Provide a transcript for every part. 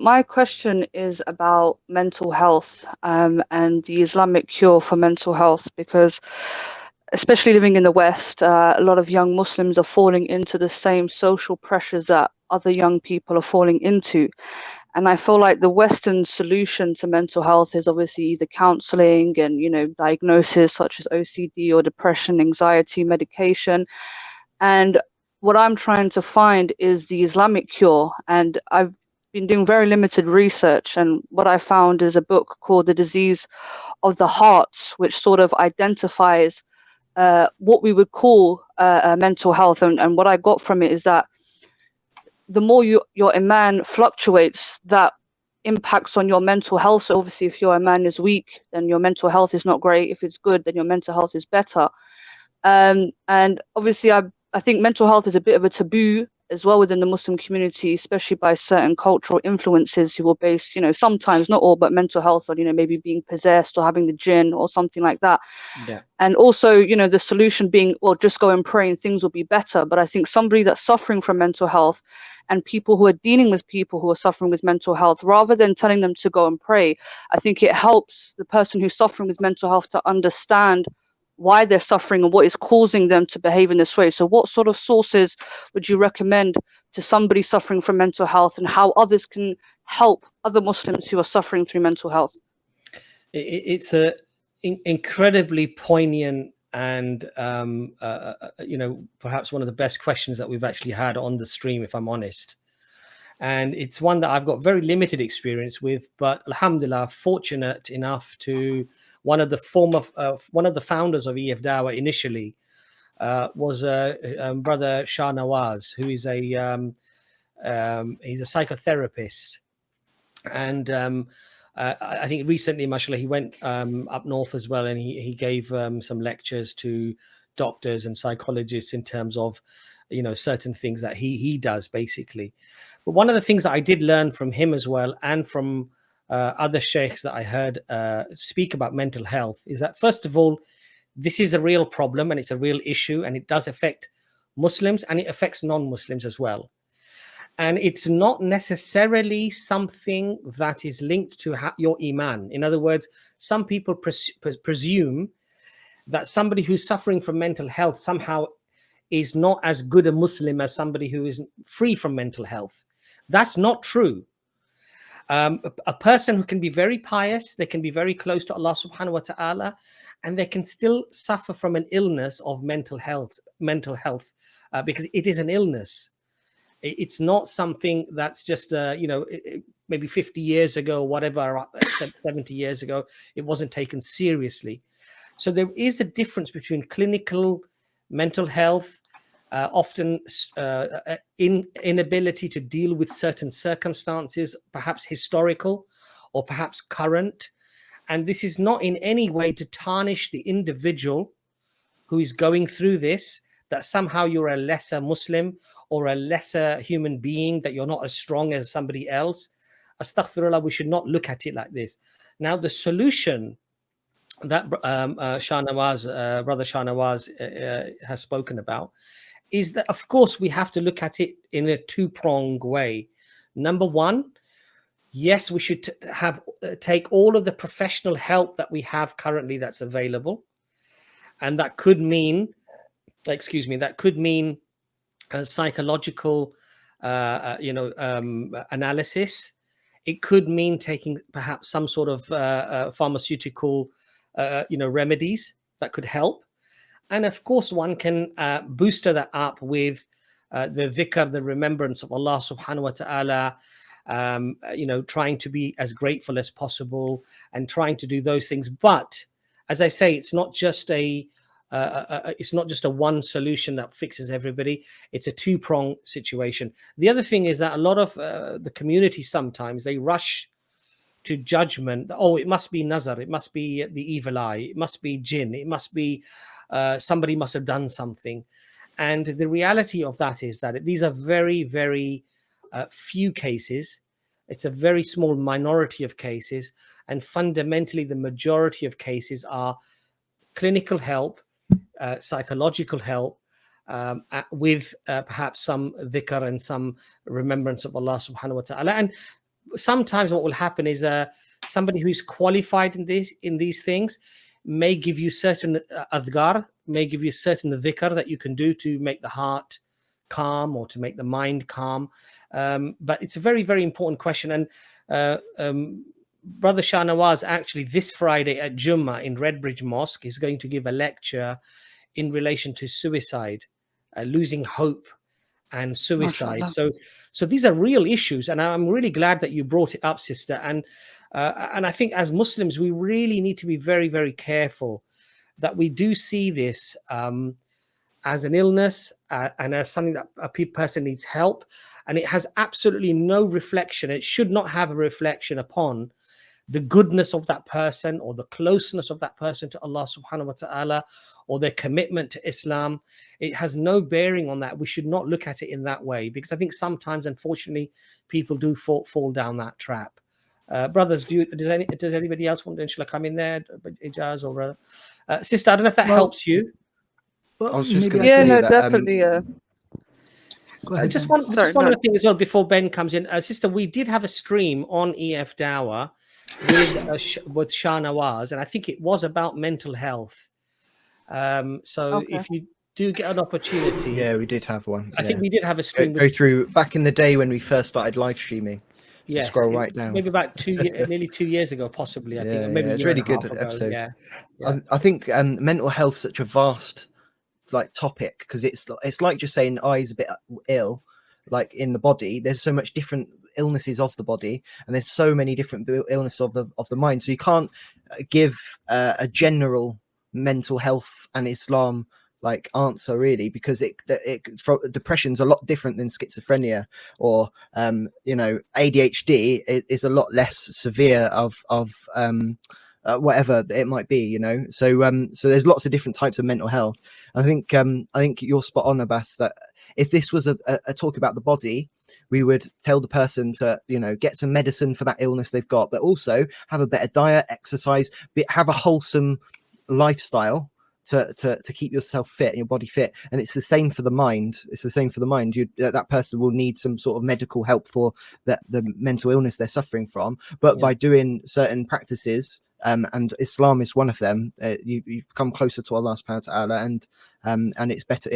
My question is about mental health and the Islamic cure for mental health, because especially living in the West, a lot of young Muslims are falling into the same social pressures that other young people are falling into. And I feel like the Western solution to mental health is obviously either counseling and, diagnosis such as OCD or depression, anxiety, medication. And what I'm trying to find is the Islamic cure. And I've been doing very limited research. And what I found is a book called The Disease of the Heart, which sort of identifies what we would call mental health. And what I got from it is that the more your iman fluctuates, that impacts on your mental health. So obviously, if your iman is weak, then your mental health is not great. If it's good, then your mental health is better. And obviously, I think mental health is a bit of a taboo as well within the Muslim community, especially by certain cultural influences who will base, sometimes, not all, but mental health on, maybe being possessed or having the jinn or something like that. Yeah. And also, the solution being, well, just go and pray and things will be better. But I think somebody that's suffering from mental health and people who are dealing with people who are suffering with mental health, rather than telling them to go and pray, I think it helps the person who's suffering with mental health to understand why they're suffering and what is causing them to behave in this way. So what sort of sources would you recommend to somebody suffering from mental health, and how others can help other Muslims who are suffering through mental health? It's a incredibly poignant and perhaps one of the best questions that we've actually had on the stream, if I'm honest. And it's one that I've got very limited experience with, but alhamdulillah, fortunate enough to one of the founders of EFDawah initially was brother Shah Nawaz, who is he's a psychotherapist, and I think recently, mashallah, he went up north as well, and he gave some lectures to doctors and psychologists in terms of, certain things that he does basically. But one of the things that I did learn from him as well, and from other sheikhs that I heard speak about mental health, is that first of all, this is a real problem and it's a real issue, and it does affect Muslims and it affects non-Muslims as well. And it's not necessarily something that is linked to your iman. In other words, some people presume that somebody who's suffering from mental health somehow is not as good a Muslim as somebody who is free from mental health. That's not true. A person who can be very pious, they can be very close to Allah subhanahu wa ta'ala, and they can still suffer from an illness of mental health, because it is an illness. It's not something that's just, maybe 50 years ago, whatever, 70 years ago, it wasn't taken seriously. So there is a difference between clinical mental health, often inability to deal with certain circumstances, perhaps historical or perhaps current. And this is not in any way to tarnish the individual who is going through this, that somehow you're a lesser Muslim or a lesser human being, that you're not as strong as somebody else. Astaghfirullah, we should not look at it like this. Now, the solution that brother Shah Nawaz has spoken about is that, of course, we have to look at it in a two-pronged way. Number one, yes, we should take all of the professional help that we have currently that's available. And that could mean, psychological, analysis. It could mean taking perhaps some sort of pharmaceutical, remedies that could help. And of course, one can booster that up with the dhikr, the remembrance of Allah subhanahu wa ta'ala, trying to be as grateful as possible and trying to do those things. But as I say, it's not just a one solution that fixes everybody. It's a two-pronged situation. The other thing is that a lot of the community, sometimes they rush to judgment. Oh, it must be nazar, it must be the evil eye, it must be jinn, it must be somebody must have done something. And the reality of that is that these are very, very few cases. It's a very small minority of cases, and fundamentally the majority of cases are clinical help, psychological help, with perhaps some dhikr and some remembrance of Allah subhanahu wa ta'ala. And sometimes what will happen is somebody who's qualified in these things may give you certain adhkar, may give you certain dhikr that you can do to make the heart calm or to make the mind calm. But it's a very, very important question. And Brother Shah Nawaz actually this Friday at Jummah in Redbridge Mosque is going to give a lecture in relation to suicide, losing hope and suicide. So these are real issues, and I'm really glad that you brought it up, sister. And I think as Muslims, we really need to be very, very careful that we do see this as an illness and as something that a person needs help, and it has absolutely no reflection. It should not have a reflection upon the goodness of that person or the closeness of that person to Allah subhanahu wa ta'ala or their commitment to Islam. It has no bearing on that. We should not look at it in that way, because I think sometimes, unfortunately, people do fall down that trap. Brothers, does anybody else want to come in there? Ijaz or sister, I don't know if that helps you. Well, I was just going to say that. Definitely. Just one other thing as well before Ben comes in. Sister, we did have a stream on EFDawah with Shah Nawaz, and I think it was about mental health. So if you do get an opportunity, yeah, we did have one. I think we did have a stream. Go through back in the day when we first started live streaming. So yes, scroll right down. Maybe about nearly 2 years ago, possibly. I think maybe it's really good episode. Yeah. I think mental health is such a vast topic, because it's like just saying is a bit ill, like in the body. There's so much different illnesses of the body, and there's so many different illnesses of the mind. So you can't give a general mental health and Islam answer, really, because depression's a lot different than schizophrenia, or ADHD is a lot less severe of whatever it might be, so there's lots of different types of mental health. I think you're spot on, Abbas, that if this was a talk about the body, we would tell the person to get some medicine for that illness they've got, but also have a better diet, exercise, have a wholesome lifestyle to keep yourself fit and your body fit. And it's the same for the mind. That person will need some sort of medical help for the mental illness they're suffering from, but by doing certain practices, and Islam is one of them, you become closer to Allah subhanahu wa ta'ala, and it's better.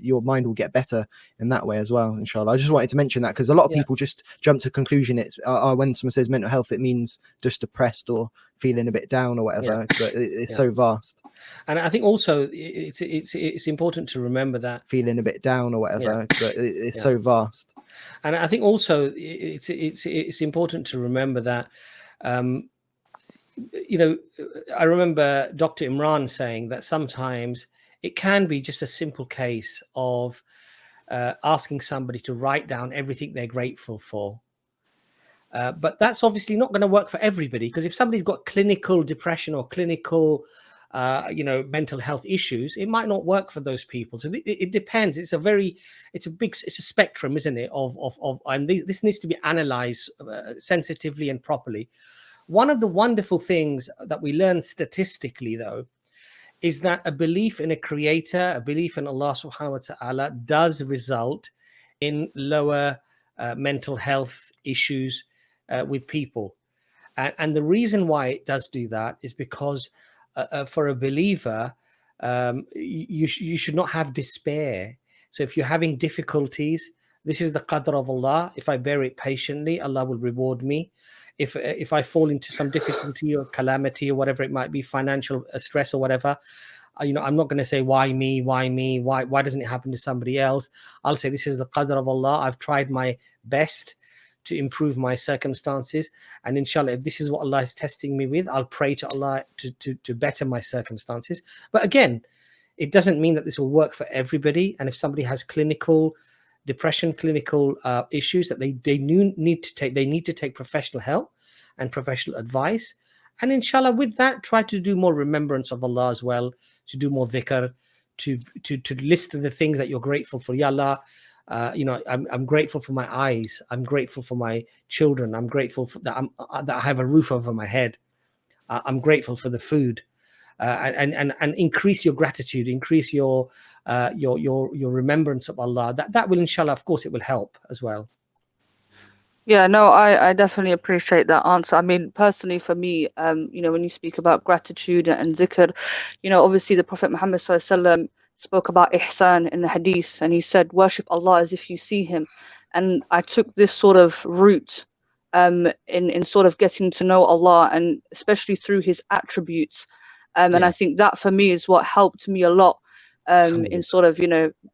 Your mind will get better in that way as well, inshallah. I just wanted to mention that, because a lot of people just jump to conclusion it's when someone says mental health, it means just depressed or feeling a bit down or whatever. But it's so vast. And I think also it's important to remember that feeling a bit down or whatever, but it's so vast. And I think also it's important to remember that. I remember Dr. Imran saying that sometimes it can be just a simple case of asking somebody to write down everything they're grateful for. But that's obviously not going to work for everybody, because if somebody's got clinical depression or clinical, mental health issues, it might not work for those people. So it depends. It's a spectrum, isn't it? And this needs to be analyzed sensitively and properly. One of the wonderful things that we learn statistically, though, is that a belief in a creator, a belief in Allah subhanahu wa ta'ala, does result in lower mental health issues with people. And the reason why it does do that is because for a believer, you should not have despair. So if you're having difficulties, this is the qadr of Allah. If I bear it patiently, Allah will reward me. If I fall into some difficulty or calamity or whatever it might be, financial stress or whatever, I'm not going to say, why me? Why doesn't it happen to somebody else? I'll say, this is the qadr of Allah. I've tried my best to improve my circumstances, and inshallah, if this is what Allah is testing me with, I'll pray to Allah to better my circumstances. But again, it doesn't mean that this will work for everybody. And if somebody has clinical depression, clinical issues, that they need to take professional help and professional advice. And inshallah, with that, try to do more remembrance of Allah as well, to do more dhikr, to list the things that you're grateful for. Ya Allah, I'm grateful for my eyes. I'm grateful for my children. I'm grateful that I have a roof over my head. I'm grateful for the food. And increase your gratitude, increase your remembrance of Allah. That will, inshallah, of course, it will help as well. Yeah, no, I definitely appreciate that answer. I mean, personally for me, when you speak about gratitude and dhikr, obviously the Prophet Muhammad SAW spoke about ihsan in the hadith, and he said, worship Allah as if you see him. And I took this sort of route in sort of getting to know Allah, and especially through his attributes. And I Yeah, think that for me is what helped me a lot in alhamdulillah. sort of,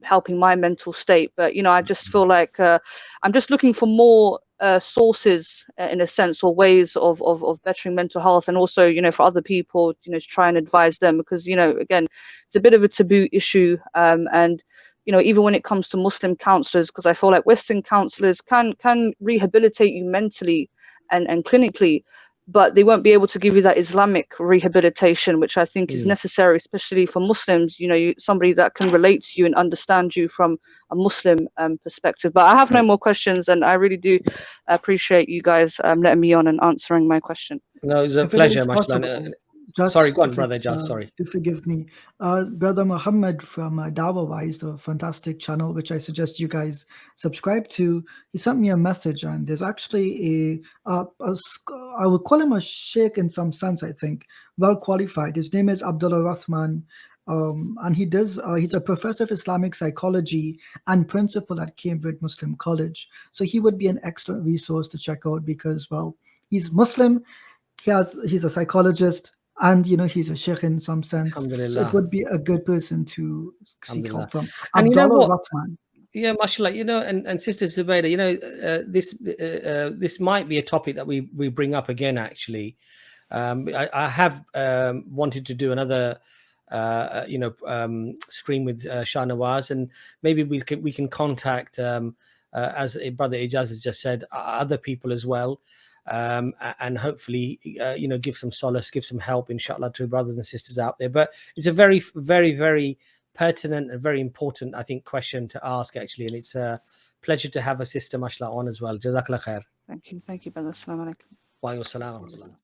helping my mental state. But, I just feel like I'm just looking for more sources in a sense, or ways of bettering mental health, and also for other people to try and advise them, because again, it's a bit of a taboo issue, and even when it comes to Muslim counselors, because I feel like Western counselors can rehabilitate you mentally and clinically, but they won't be able to give you that Islamic rehabilitation, which I think is Mm. necessary, especially for Muslims. Somebody that can relate to you and understand you from a Muslim perspective. But I have no Right. more questions, and I really do appreciate you guys letting me on and answering my question. No, it was a If it is pleasure, mashallah. possible, Sorry, just go on, if brother it's Jas. Sorry. to forgive me, Brother Muhammad from EFDawah is a fantastic channel which I suggest you guys subscribe to. He sent me a message, and there's actually I would call him a sheikh in some sense. I think well qualified. His name is Abdullah Rahman. And he's a professor of Islamic psychology and principal at Cambridge Muslim College. So he would be an excellent resource to check out because, well, he's Muslim, he's a psychologist, and he's a sheikh in some sense, so it Alhamdulillah. would be a good person to seek Alhamdulillah. help from. And you know Abdullah what? Rahman. Yeah, mashallah. And Sister Zubaydah, this might be a topic that we bring up again. Actually, I have wanted to do another stream with Shah Nawaz, and maybe we can contact as Brother Ijaz has just said, other people as well, and hopefully give some solace, give some help, inshallah, to brothers and sisters out there. But it's a very, very, very pertinent and very important, I think, question to ask, actually, and it's a pleasure to have a sister, mashallah, on as well. Jazakallah khair. Thank you, brother. Assalamu alaikum. Wa alaikum salam.